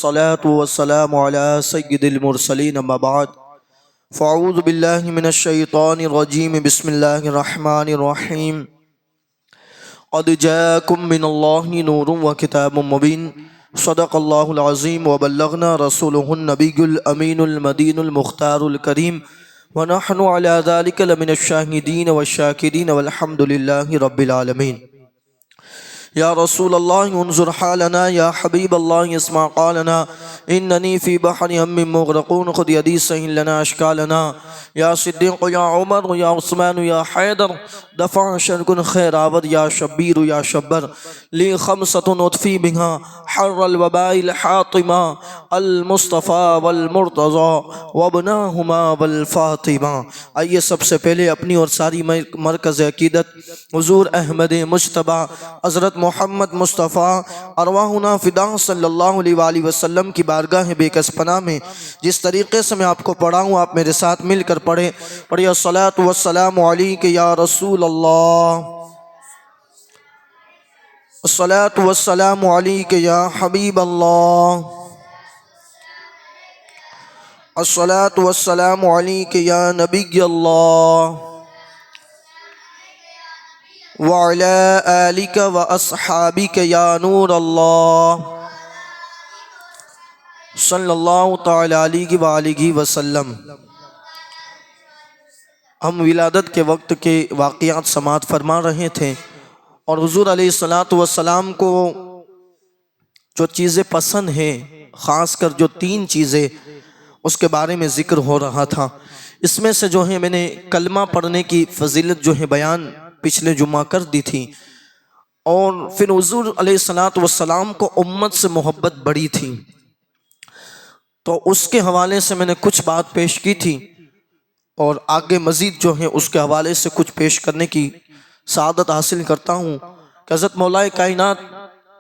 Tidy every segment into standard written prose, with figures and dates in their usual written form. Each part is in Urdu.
الصلاة والسلام على سيد المرسلين اما بعد فاعوذ بالله من الشيطان الرجيم بسم الله الرحمن الرحيم قد جاءكم من الله نور وكتاب مبين صدق الله العظيم وبلغنا رسوله النبي الأمين المدين المختار الكريم ونحن على ذلك لمن الشاهدين والشاكرين والحمد لله رب العالمين. يا رسول الله انظر حالنا، يا حبيب الله اسمع قالنا، إنني في بحر هم مغرقون خذ يدي سهل لنا أشكالنا. يا صديق يا عمر يا عثمان يا حيدر دفع شرك خير عبد يا شبير يا شبر لي خمسة أطفي بها حر الوباء الحاطمة المصطفى والمرتضى وابناهما والفاطمہ. آئیے سب سے پہلے اپنی اور ساری مرکز عقیدت حضور احمد مجتبیٰ حضرت محمد مصطفیٰ ارواحنا فدا صلی اللہ علیہ وآلہ وسلم کی بارگاہ بے کس پناہ میں جس طریقے سے میں آپ کو پڑھا ہوں آپ میرے ساتھ مل کر پڑھیں. پڑھیے الصلاۃ والسلام علیک یا رسول اللہ، الصلاۃ والسلام علیک یا حبیب اللہ، الصلاۃ والسلام علیک یا نبی اللہ وعلى آلك وأصحابك يا نور اللہ صلی اللہ تعالی علیہ وآلہ وسلم. ہم ولادت کے وقت کے واقعات سماعت فرما رہے تھے اور حضور علیہ الصلاۃ والسلام کو جو چیزیں پسند ہیں، خاص کر جو 3 چیزیں اس کے بارے میں ذکر ہو رہا تھا. اس میں سے جو ہے میں نے کلمہ پڑھنے کی فضیلت جو ہے بیان پچھلے جمعہ کر دی تھی، اور پھر حضور علیہ الصلاۃ والسلام کو امت سے محبت بڑی تھی، تو اس کے حوالے سے میں نے کچھ بات پیش کی تھی، اور آگے مزید جو ہے اس کے حوالے سے کچھ پیش کرنے کی سعادت حاصل کرتا ہوں کہ حضرت مولا کائنات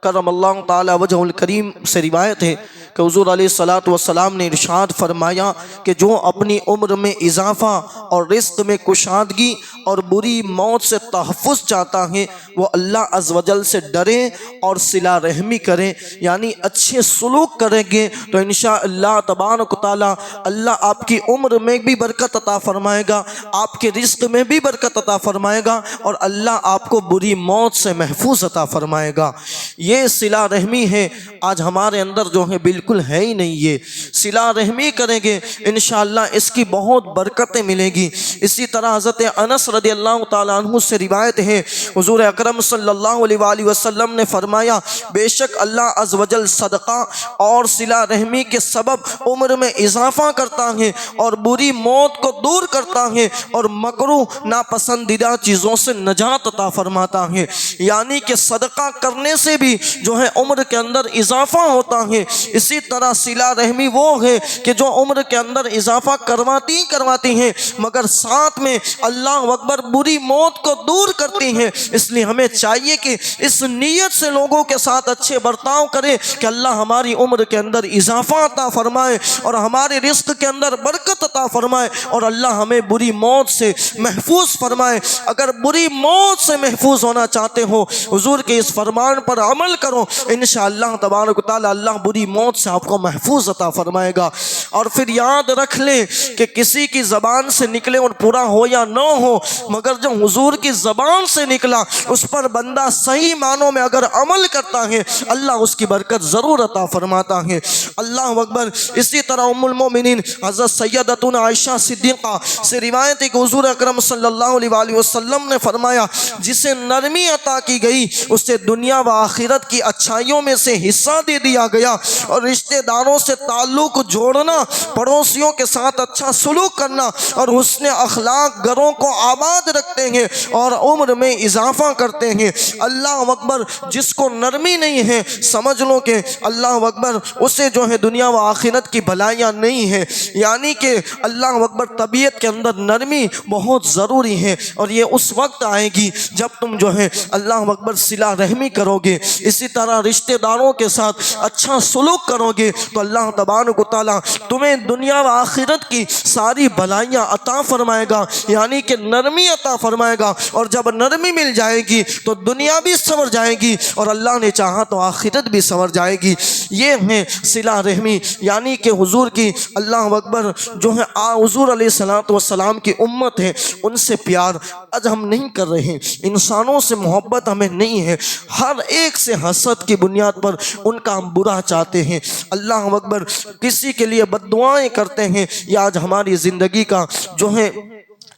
کرم اللہ تعالی وجہ الکریم سے روایت ہے کہ حضور علیہ الصلاۃ والسلام نے ارشاد فرمایا کہ جو اپنی عمر میں اضافہ اور رزق میں کشادگی اور بری موت سے تحفظ چاہتا ہے وہ اللہ عز و جل سے ڈرے اور صلہ رحمی کرے، یعنی اچھے سلوک کریں گے تو انشاءاللہ تبارک و تعالی اللہ آپ کی عمر میں بھی برکت عطا فرمائے گا، آپ کے رزق میں بھی برکت عطا فرمائے گا، اور اللہ آپ کو بری موت سے محفوظ عطا فرمائے گا. یہ صلہ رحمی ہے. آج ہمارے اندر جو ہے بالکل ہے ہی نہیں. یہ صلہ رحمی کریں گے انشاءاللہ اس کی بہت برکتیں ملیں گی. اسی طرح حضرت انس رضی اللہ تعالیٰ عنہ سے روایت ہے حضور اکرم صلی اللہ علیہ وآلہ وسلم نے فرمایا بے شک اللہ عز و جل صدقہ اور صلہ رحمی کے سبب عمر میں اضافہ کرتا ہے اور بری موت کو دور کرتا ہے اور مکروہ ناپسندیدہ چیزوں سے نجات عطا فرماتا ہے. یعنی کہ صدقہ کرنے سے بھی جو ہے عمر کے اندر اضافہ ہوتا ہے. اسی طرح صلہ رحمی وہ ہے کہ جو عمر کے اندر اضافہ کرواتی ہیں مگر ساتھ میں اللہ اکبر بری موت کو دور کرتی ہیں. اس لیے ہمیں چاہیے کہ اس نیت سے لوگوں کے ساتھ اچھے برتاؤ کریں کہ اللہ ہماری عمر کے اندر اضافہ عطا فرمائے اور ہمارے رزق کے اندر برکت عطا فرمائے اور اللہ ہمیں بری موت سے محفوظ فرمائے. اگر بری موت سے محفوظ ہونا چاہتے ہو حضور کے اس فرمان پر عمل کرو، انشاءاللہ تبارک و تعالی اللہ بری موت سے آپ کو محفوظ عطا فرمائے گا. اور پھر یاد رکھ لیں کہ کسی کی زبان سے نکلے اور پورا ہو یا نہ ہو مگر جو حضور کی زبان سے نکلا اس پر بندہ صحیح معنوں میں اگر عمل کرتا ہے اللہ اس کی برکت ضرور عطا فرماتا ہے. اللہ اکبر. اسی طرح ام المومنین حضرت سیدتنا عائشہ صدیقہ سے روایت ہے کہ حضور اکرم صلی اللہ علیہ وآلہ وسلم نے فرمایا جسے نرمی عطا کی گئی اسے دنیا و آخرت کی اچھائیوں میں سے حصہ دے دیا گیا، اور رشتہ داروں سے تعلق جوڑنا، پڑوسیوں کے ساتھ اچھا سلوک کرنا اور حسن اخلاق گھروں کو آباد رکھتے ہیں اور عمر میں اضافہ کرتے ہیں. اللہ اکبر. جس کو نرمی نہیں ہے سمجھ لو کہ اللہ اکبر اسے جو ہے دنیا و آخرت کی بھلائیاں نہیں ہیں. یعنی کہ اللہ اکبر طبیعت کے اندر نرمی بہت ضروری ہے، اور یہ اس وقت آئے گی جب تم جو ہے اللہ اکبر صلہ رحمی کرو گے، اسی طرح رشتہ داروں کے ساتھ اچھا سلوک کرو گے تو اللہ تبارک و تعالیٰ تمہیں دنیا و آخرت کی ساری بھلائیاں عطا فرمائے گا، یعنی کہ نرمی عطا فرمائے گا. اور جب نرمی مل جائے گی تو دنیا بھی سنور جائے گی اور اللہ نے چاہا تو آخرت بھی سنور جائے گی. یہ ہے صلہ صلہ رحمی یعنی کہ حضور کی اللہ اکبر جو ہے حضور علیہ السلام کی امت ہے ان سے پیار آج ہم نہیں کر رہے ہیں، انسانوں سے محبت ہمیں نہیں ہے، ہر ایک سے حسد کی بنیاد پر ان کا ہم برا چاہتے ہیں، اللہ اکبر کسی کے لیے بد دعائیں کرتے ہیں۔ یہ آج ہماری زندگی کا جو ہے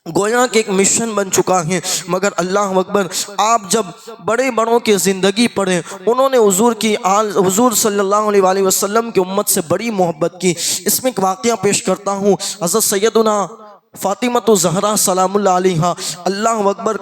گویا کہ ایک مشن بن چکا ہے، مگر اللہ اکبر آپ جب بڑے بڑوں کی زندگی پڑھیں انہوں نے حضور صلی اللہ علیہ وسلم کی امت سے بڑی محبت کی۔ اس میں ایک واقعہ پیش کرتا ہوں، حضرت سیدنا فاطمۃ الزہرا سلام اللہ علیہا، اللہ اکبر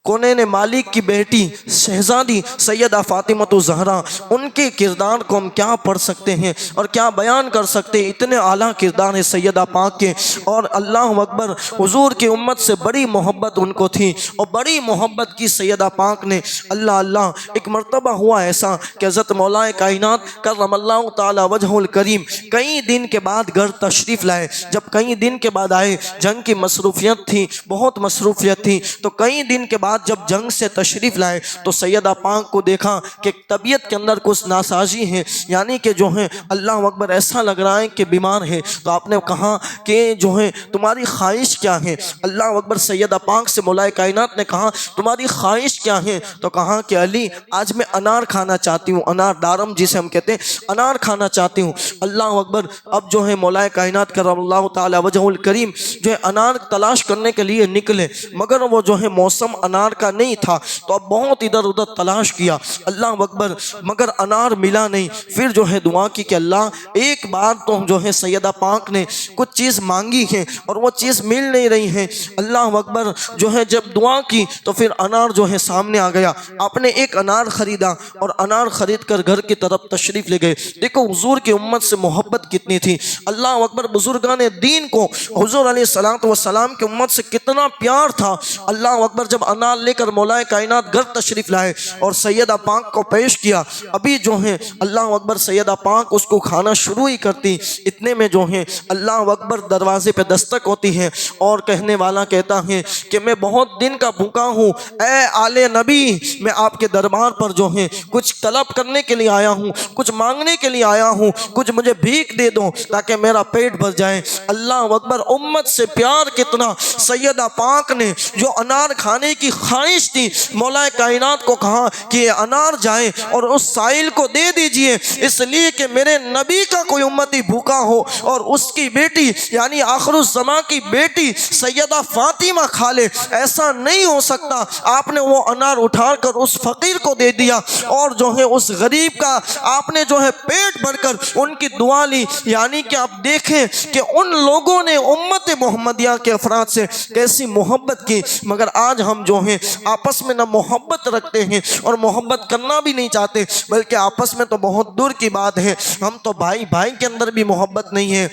کونین مالک کی بیٹی شہزادی سیدہ فاطمۃ الزہرا، ان کے کردار کو ہم کیا پڑھ سکتے ہیں اور کیا بیان کر سکتے ہیں، اتنے اعلیٰ کردار ہے سیدہ پاک کے، اور اللہ اکبر حضور کی امت سے بڑی محبت ان کو تھی اور بڑی محبت کی سیدہ پاک نے۔ اللہ ایک مرتبہ ہوا ایسا کہ حضرت مولا کائنات کرم اللہ تعالی وجہ الکریم کئی دن کے بعد گھر تشریف لائے۔ جب کئی دن کے بعد آئے، جنگ کی مصروفیت تھی، بہت مصروفیت تھی، تو کئی دن کے بعد جب جنگ سے تشریف لائے تو سیدہ پاک کو دیکھا کہ طبیعت کے اندر کچھ ناسازی ہے، یعنی کہ جو ہے اللہ اکبر ایسا لگ رہا ہے کہ بیمار ہے۔ تو آپ نے کہا کہ جو ہے تمہاری خواہش کیا ہے؟ اللہ اکبر سیدہ پاک سے مولا کائنات نے کہا تمہاری خواہش کیا ہے؟ تو کہا کہ علی آج میں انار کھانا چاہتی ہوں، انار دارم جسے ہم کہتے ہیں، انار کھانا چاہتی ہوں۔ اللہ اکبر اب جو ہے مولا کائنات کرم اللہ تعالی وجہ الکریم جو ہے انار تلاش کرنے کے لیے نکلے، مگر وہ جو ہے موسم انار کا نہیں تھا، تو اب بہت ادھر ادھر تلاش کیا، اللہ اکبر مگر انار ملا نہیں۔ پھر جو ہے دعا کی کہ اللہ ایک بار تو جو ہے سیدہ پاک نے کچھ چیز مانگی ہے اور وہ چیز مل نہیں رہی ہے۔ اللہ اکبر جو ہے جب دعا کی تو پھر انار جو ہے سامنے آ گیا، آپ نے ایک انار خریدا اور انار خرید کر گھر کی طرف تشریف لے گئے۔ دیکھو حضور کی امت سے محبت کتنی تھی، اللہ اکبر بزرگان دین کو حضور علیہ السلام کی امت سے کتنا پیار تھا۔ اللہ اکبر جب انار لے کر مولا کائنات گھر تشریف لائے اور سیدہ پاک کو پیش کیا، ابھی جو ہے اللہ اکبر سیدہ پاک اس کو کھانا شروع ہی کرتی، اتنے میں جو ہے اللہ اکبر دروازے پہ دستک ہوتی ہے اور کہنے والا کہتا ہے کہ میں بہت دن کا بھوکا ہوں، اے آل نبی میں آپ کے دربار پر جو ہے کچھ طلب کرنے کے لیے آیا ہوں، کچھ مانگنے کے لیے آیا ہوں، کچھ مجھے بھیک دے دو تاکہ میرا پیٹ بھر جائے۔ اللہ اکبر امت سے پیار کتنا، سیدہ پاک نے جو انار کھانے کی خواہش تھی مولا کائنات کو کہا کہ یہ انار جائے اور اس سائل کو دے دیجئے، اس لیے کہ میرے نبی کا کوئی امتی بھوکا ہو اور اس کی بیٹی یعنی آخر الزمان کی بیٹی سیدہ فاطمہ کھا لے، ایسا نہیں ہو سکتا۔ آپ نے وہ انار اٹھا کر اس فقیر کو دے دیا اور جو ہے اس غریب کا آپ نے جو ہے پیٹ بھر کر ان کی دعا لی، یعنی کہ آپ دیکھیں کہ ان لوگوں نے امت محمدیہ کے افراد سے کیسی محبت کی، مگر آج ہم جو ہیں آپس میں نہ محبت رکھتے ہیں اور محبت کرنا بھی نہیں چاہتے، بلکہ آپس میں تو بہت دور کی بات ہے، ہم تو بھائی کے اندر بھی محبت نہیں ہے۔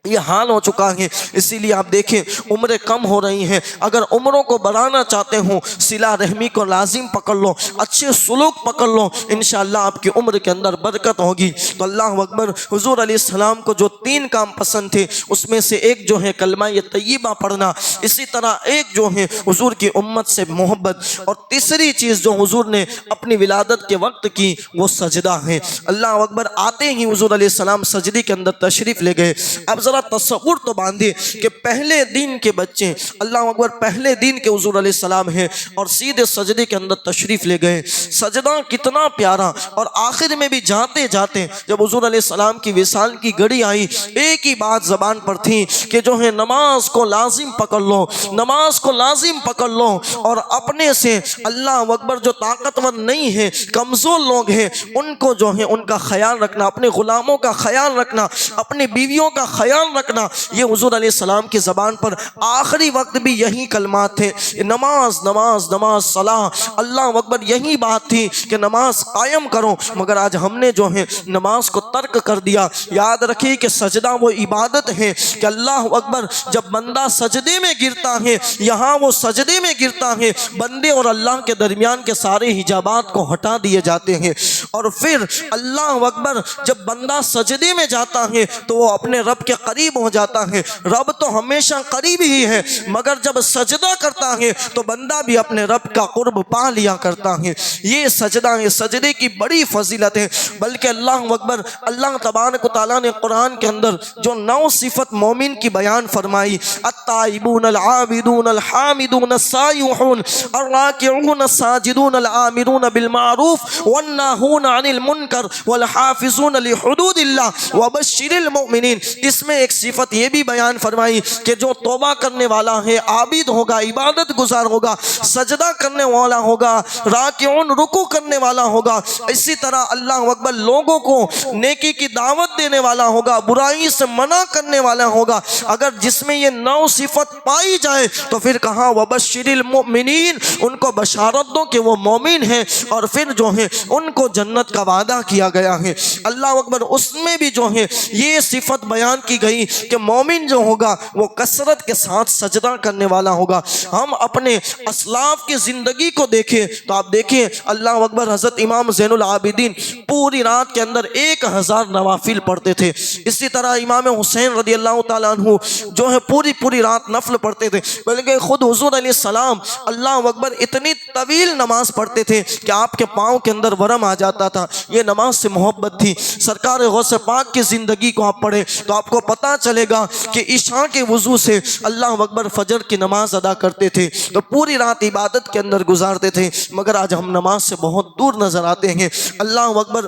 یہ حال ہو چکا ہے، اسی لیے آپ دیکھیں عمریں کم ہو رہی ہیں۔ اگر عمروں کو بڑھانا چاہتے ہوں صلہ رحمی کو لازم پکڑ لو، اچھے سلوک پکڑ لو، انشاءاللہ آپ کی عمر کے اندر برکت ہوگی۔ تو اللہ اکبر حضور علیہ السلام کو جو 3 کام پسند تھے اس میں سے ایک جو ہے کلمہ طیبہ پڑھنا، اسی طرح ایک جو ہے حضور کی امت سے محبت، اور تیسری چیز جو حضور نے اپنی ولادت کے وقت کی وہ سجدہ ہے۔ اللہ اکبر آتے ہی حضور علیہ السلام سجدے کے اندر تشریف لے گئے۔ اب ذرا تصور تو باندھے کہ پہلے دن کے بچے، اللہ اکبر پہلے دن کے حضور علیہ السلام ہیں اور سیدھے سجدے کے اندر تشریف لے گئے۔ سجدہ کتنا پیارا، اور آخر میں بھی جاتے جاتے جب حضور علیہ السلام کی وصال کی گھڑی آئی، ایک ہی بات زبان پر تھی کہ جو ہے نماز کو لازم پکڑ لو، نماز کو لازم پکڑ لو، اور اپنے سے اللہ اکبر جو طاقتور نہیں ہے، کمزور لوگ ہیں، ان کو جو ہے ان کا خیال رکھنا، اپنے غلاموں کا خیال رکھنا، اپنی بیویوں کا خیال رکھنا۔ یہ حضور علیہ السلام کی زبان پر آخری وقت بھی یہی کلمات تھے، نماز نماز نماز صلاح، اللہ اکبر یہی بات تھی کہ نماز قائم کرو، مگر آج ہم نے جو ہے نماز کو ترک کر دیا۔ یاد رکھیے کہ سجدہ وہ عبادت ہے کہ اللہ اکبر جب بندہ سجدے میں گرتا ہے، یہاں وہ سجدے میں گرتا ہے، بندے اور اللہ کے درمیان کے سارے حجابات کو ہٹا دیے جاتے ہیں، اور پھر اللہ اکبر جب بندہ سجدے میں جاتا ہے تو وہ اپنے رب کے قریب ہو جاتا ہے۔ رب تو ہمیشہ قریب ہی ہے، مگر جب سجدہ کرتا ہے تو بندہ بھی اپنے رب کا قرب پا لیا کرتا ہے۔ یہ سجدہ ہے، سجدے کی بڑی فضیلت ہے۔ بلکہ اللہ اکبر، اللہ تبارک و تعالیٰ نے قرآن کے اندر جو 9 صفت مومن کی بیان فرمائی، التائبون العابدون الحامدون السائحون الراکعون الساجدون الآمرون بالمعروف والناہون عن المنکر والحافظون لحدود اللہ وبشر المؤمنین۔ اس میں ایک صفت یہ بھی بیان فرمائی کہ جو توبہ کرنے والا ہے، عابد ہوگا، عبادت گزار ہوگا، سجدہ کرنے والا ہوگا، راکعون رکوع کرنے والا ہوگا، اسی طرح اللہ اکبر لوگوں کو نیکی کی دعوت دینے والا ہوگا، برائی سے منع کرنے والا ہوگا۔ اگر جس میں یہ 9 صفت پائی جائے تو پھر کہا وبشر المؤمنین، ان کو بشارت دو کہ وہ مومن ہیں، اور پھر جو ہے ان کو جنت کا وعدہ کیا گیا ہے۔ اللہ اکبر، اس میں بھی جو ہے یہ صفت بیان کی گئی کہ مومن جو ہوگا وہ کثرت کے ساتھ سجدہ کرنے والا ہوگا۔ ہم اپنے اسلاف کی زندگی کو دیکھیں تو آپ دیکھیں اللہ اکبر، حضرت امام زین العابدین پوری رات کے اندر 1000 نوافل پڑھتے تھے۔ اسی طرح امام حسین رضی اللہ تعالیٰ عنہ جو ہے پوری رات نفل پڑھتے تھے، بلکہ خود حضور علیہ السلام اللہ اکبر اتنی طویل نماز پڑھتے تھے کہ آپ کے پاؤں کے اندر ورم آ جاتا تھا۔ یہ نماز سے محبت تھی۔ سرکار غوث پاک کی زندگی کو آپ پڑھیں تو آپ کو پتہ چلے گا کہ عشاء کے وضو سے اللہ اکبر فجر کی نماز ادا کرتے تھے تو پوری رات عبادت کے اندر گزارتے تھے، مگر آج ہم نماز سے بہت دور نظر آتے ہیں۔ اللہ اکبر،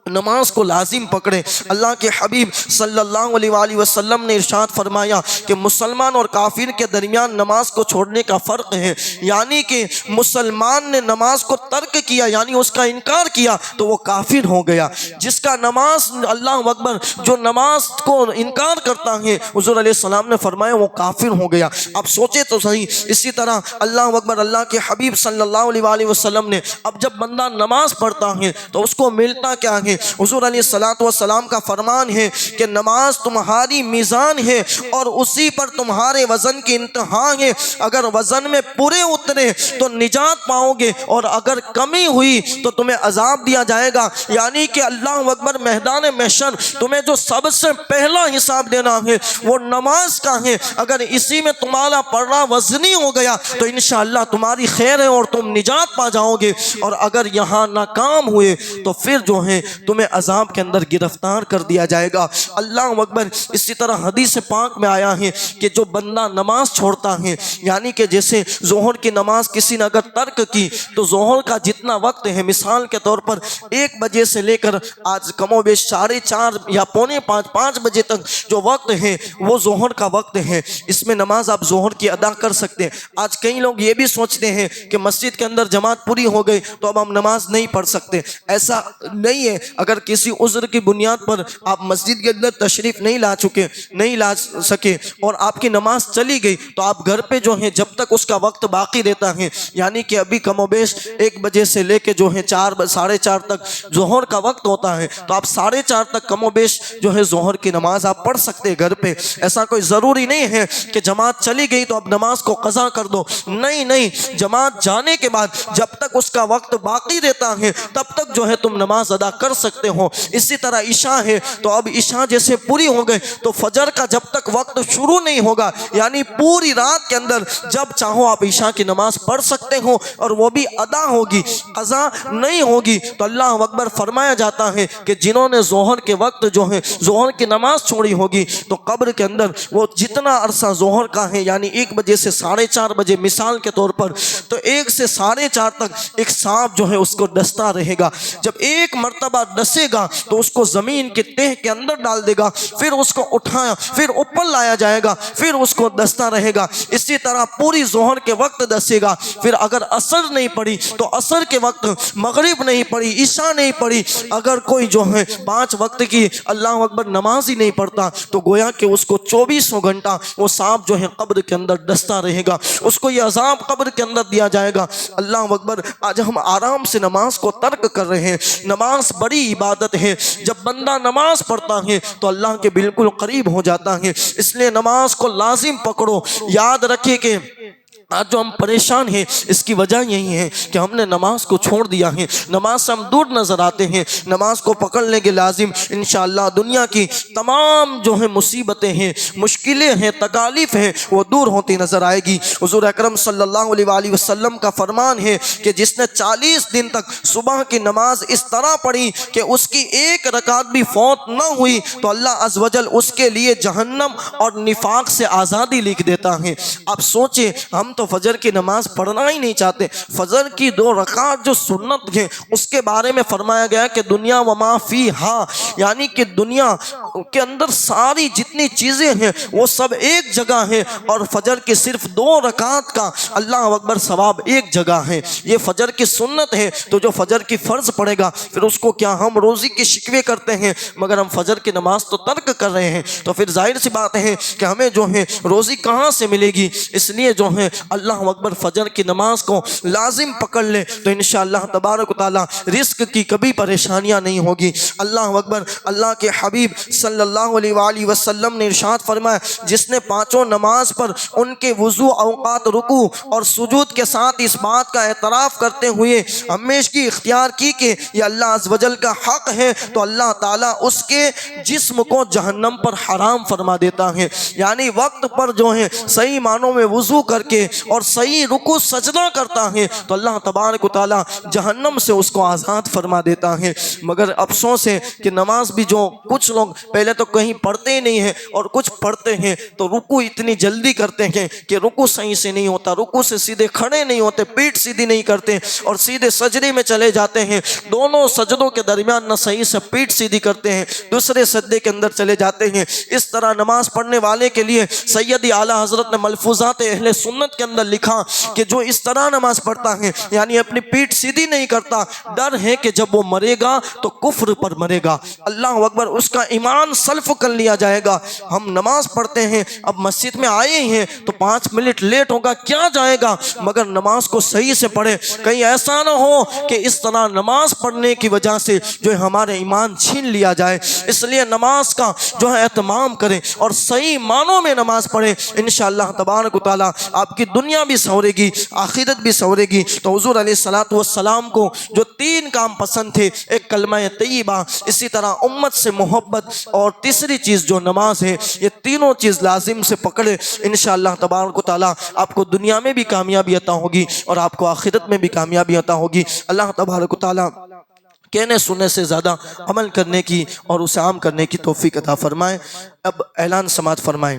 نماز کو لازم پکڑے۔ اللہ کے حبیب صلی اللہ علیہ وآلہ وسلم نے ارشاد فرمایا کہ مسلمان اور کافر کے درمیان نماز کو چھوڑنے کا فرق ہے، یعنی کہ مسلمان نے نماز کو ترک کیا یعنی اس کا انکار کیا تو وہ کافر ہو گیا۔ جس کا نماز اللہ اکبر جو نماز کو انکار کرتا ہے، حضور علیہ السلام نے فرمایا وہ کافر ہو گیا۔ آپ سوچے تو صحیح۔ اسی طرح اللہ اکبر، اللہ کے حبیب صلی اللہ علیہ وآلہ وسلم نے اب جب بندہ نماز پڑھتا ہے تو اس کو ملتا کیا ہے؟ حضور علیہ السلام کا فرمان ہے کہ نماز تمہاری میزان ہے اور اسی پر تمہارے وزن کی انتہا ہے۔ اگر وزن میں پورے اترے تو نجات پاؤ گے، اور اگر کمی ہوئی تو تمہیں عذاب دیا جائے گا۔ یعنی کہ اللہ اکبر، میدان محشر تمہیں جو سب سے پہلا حساب دینا ہے وہ نماز کا ہے۔ اگر اسی میں تمہارا پڑھنا وزنی ہو گیا تو انشاءاللہ تمہاری خیر ہے اور تم نجات پا جاؤ گے، اور اگر یہاں ناکام ہوئے تو پھر جو ہے تمہیں عذاب کے اندر گرفتار کر دیا جائے گا۔ اللہ اکبر، اسی طرح حدیث پاک میں آیا ہے کہ جو بندہ نماز چھوڑتا ہے، یعنی کہ جیسے ظہر کی نماز کسی نے اگر ترک کی تو ظہر کا جتنا وقت ہے، مثال کے طور پر 1 بجے سے لے کر آج کم و بیش 4:30 یا 4:45 بجے تک جو وقت ہے وہ ظہر کا وقت ہے۔ اس میں نماز آپ ظہر کی ادا کر سکتے ہیں۔ آج کئی لوگ یہ بھی سوچتے ہیں کہ مسجد کے اندر جماعت پوری ہو گئی تو اب ہم نماز نہیں پڑھ سکتے۔ ایسا نہیں ہے۔ اگر کسی عذر کی بنیاد پر آپ مسجد کے اندر تشریف نہیں لا سکے اور آپ کی نماز چلی گئی تو آپ گھر پہ جو ہے جب تک اس کا وقت باقی رہتا ہے، یعنی کہ ابھی کم و بیش 1 بجے سے لے کے جو ہے 4:30 تک ظہر کا وقت ہوتا ہے، تو آپ 4:30 تک کم و بیش جو ہے ظہر کی نماز آپ پڑھ سکتے ہیں گھر پہ۔ ایسا کوئی ضروری نہیں ہے کہ جماعت چلی گئی تو اب نماز کو قضا کر دو، نہیں، جماعت جانے کے بعد جب تک اس کا وقت باقی رہتا ہے تب تک جو ہے تم نماز ادا کر سکتے ہو۔ اسی طرح عشاء ہے تو اب عشاء جیسے پوری ہو گئے تو فجر کا جب تک وقت شروع نہیں ہوگا، یعنی پوری رات کے اندر جب چاہو آپ عشاء کی نماز پڑھ سکتے ہو، اور وہ بھی ادا ہوگی، قضا نہیں ہوگی۔ تو اللہ اکبر، فرمایا جاتا ہے کہ جنہوں نے ظہر کے وقت جو ہے ظہر کی نماز چھوڑی ہوگی تو قبر کے اندر وہ جتنا عرصہ ظہر کا ہے، یعنی 1 بجے سے 4:30 بجے مثال کے طور پر، تو 1 سے 4:30 تک ایک سانپ جو ہے اس کو ڈستا رہے گا۔ جب ایک مرتبہ ڈسے گا تو اس کو زمین کے تہ کے اندر ڈال دے گا، پھر اس کو اٹھایا، پھر اوپر لایا جائے گا، پھر اس کو ڈستا رہے گا۔ اسی طرح پوری ظہر کے وقت ڈسے گا، پھر اگر عصر نہیں پڑی تو عصر کے وقت، مغرب نہیں پڑی، عشاء نہیں پڑی، اگر کوئی جو ہے 5 وقت کی اللہ اکبر نماز ہی نہیں پڑھتا تو گویا کہ اس کو 24 گھنٹہ وہ سانپ جو ہے قبر کے اندر ڈستا رہے گا، اس کو یہ عذاب قبر کے اندر دیا جائے گا۔ اللہ اکبر، آج ہم آرام سے نماز کو ترک کر رہے ہیں۔ نماز بڑی عبادت ہے، جب بندہ نماز پڑھتا ہے تو اللہ کے بالکل قریب ہو جاتا ہے۔ اس لیے نماز کو لازم پکڑو۔ یاد رکھیں کہ آج جو ہم پریشان ہیں اس کی وجہ یہی ہے کہ ہم نے نماز کو چھوڑ دیا ہے، نماز سے ہم دور نظر آتے ہیں۔ نماز کو پکڑ لیں گے لازم انشاءاللہ دنیا کی تمام جو ہیں مصیبتیں ہیں، مشکلیں ہیں، تکالیف ہیں، وہ دور ہوتی نظر آئے گی۔ حضور اکرم صلی اللہ علیہ وآلہ وسلم کا فرمان ہے کہ جس نے 40 دن تک صبح کی نماز اس طرح پڑھی کہ اس کی ایک رکعت بھی فوت نہ ہوئی تو اللہ عز و جل اس کے لیے جہنم اور نفاق سے آزادی لکھ دیتا ہے۔ آپ سوچیں، ہم تو فجر کی نماز پڑھنا ہی نہیں چاہتے۔ فجر کی 2 رکعت جو سنت ہے اس کے بارے میں فرمایا گیا کہ دنیا وما فیہا، یعنی کہ دنیا کے اندر ساری جتنی چیزیں ہیں وہ سب ایک جگہ ہیں، اور فجر کی صرف 2 رکعت کا اللہ اکبر ثواب ایک جگہ ہے۔ یہ فجر کی سنت ہے، تو جو فجر کی فرض پڑے گا پھر اس کو کیا ہم روزی کے شکوے کرتے ہیں، مگر ہم فجر کی نماز تو ترک کر رہے ہیں، تو پھر ظاہر سی بات ہے کہ ہمیں جو ہے روزی کہاں سے ملے گی؟ اس لیے جو ہے اللہ اکبر فجر کی نماز کو لازم پکڑ لے تو انشاءاللہ تبارک و تعالی رزق کی کبھی پریشانیاں نہیں ہوگی۔ اللہ اکبر۔ اللہ کے حبیب صلی اللہ علیہ وآلہ وسلم نے ارشاد فرمایا جس نے 5 نماز پر ان کے وضو اوقات رکوع اور سجود کے ساتھ اس بات کا اعتراف کرتے ہوئے ہمیشگی اختیار کی کہ یہ اللہ عز و جل کا حق ہے تو اللہ تعالیٰ اس کے جسم کو جہنم پر حرام فرما دیتا ہے۔ یعنی وقت پر جو ہے صحیح معنوں میں وضو کر کے اور صحیح رکوع سجدہ کرتا ہے تو اللہ تبارک و تعالیٰ جہنم سے اس کو آزاد فرما دیتا ہے۔ مگر افسوس ہے کہ نماز بھی جو کچھ لوگ پہلے تو کہیں پڑھتے ہی نہیں ہیں، اور کچھ پڑھتے ہیں تو رکوع اتنی جلدی کرتے ہیں کہ رکوع صحیح سے نہیں ہوتا، رکوع سے سیدھے کھڑے نہیں ہوتے، پیٹھ سیدھی نہیں کرتے اور سیدھے سجدے میں چلے جاتے ہیں، دونوں سجدوں کے درمیان نہ صحیح سے پیٹھ سیدھی کرتے ہیں، دوسرے سجدے کے اندر چلے جاتے ہیں۔ اس طرح نماز پڑھنے والے کے لیے سیدی اعلیٰ حضرت نے ملفوظات اہل سنت کے اندر لکھا کہ جو اس طرح نماز پڑھتا ہے یعنی اپنی پیٹھ سیدھی نہیں کرتا، ڈر ہے کہ جب وہ مرے گا تو کفر پر مرے گا، اللہ اکبر، اس کا ایمان سلف کر لیا جائے گا۔ ہم نماز پڑھتے ہیں، اب مسجد میں آئے ہیں تو 5 منٹ لیٹ ہوگا کیا جائے گا، مگر نماز کو صحیح سے پڑھے، کہیں ایسا نہ ہو کہ اس طرح نماز پڑھنے کی وجہ سے جو ہے ہمارے ایمان چھین لیا جائے۔ اس لیے نماز کا جو ہے اہتمام کریں اور صحیح معنوں میں نماز پڑھیں، انشاءاللہ تبارک و تعالیٰ آپ کی دنیا بھی سنورے گی، آخرت بھی سنورے گی۔ تو حضور علیہ السلام کو جو 3 کام پسند تھے، ایک کلمہ طیبہ، اسی طرح امت سے محبت، اور تیسری چیز جو نماز ہے، یہ تینوں چیز لازم سے پکڑے، انشاءاللہ تبارک و تعالیٰ آپ کو دنیا میں بھی کامیابی عطا ہوگی اور آپ کو آخرت میں بھی کامیابی عطا ہوگی۔ اللہ تبارک و تعالیٰ کہنے سننے سے زیادہ عمل کرنے کی اور اسے عام کرنے کی توفیق عطا فرمائے۔ اب اعلان سماعت فرمائیں۔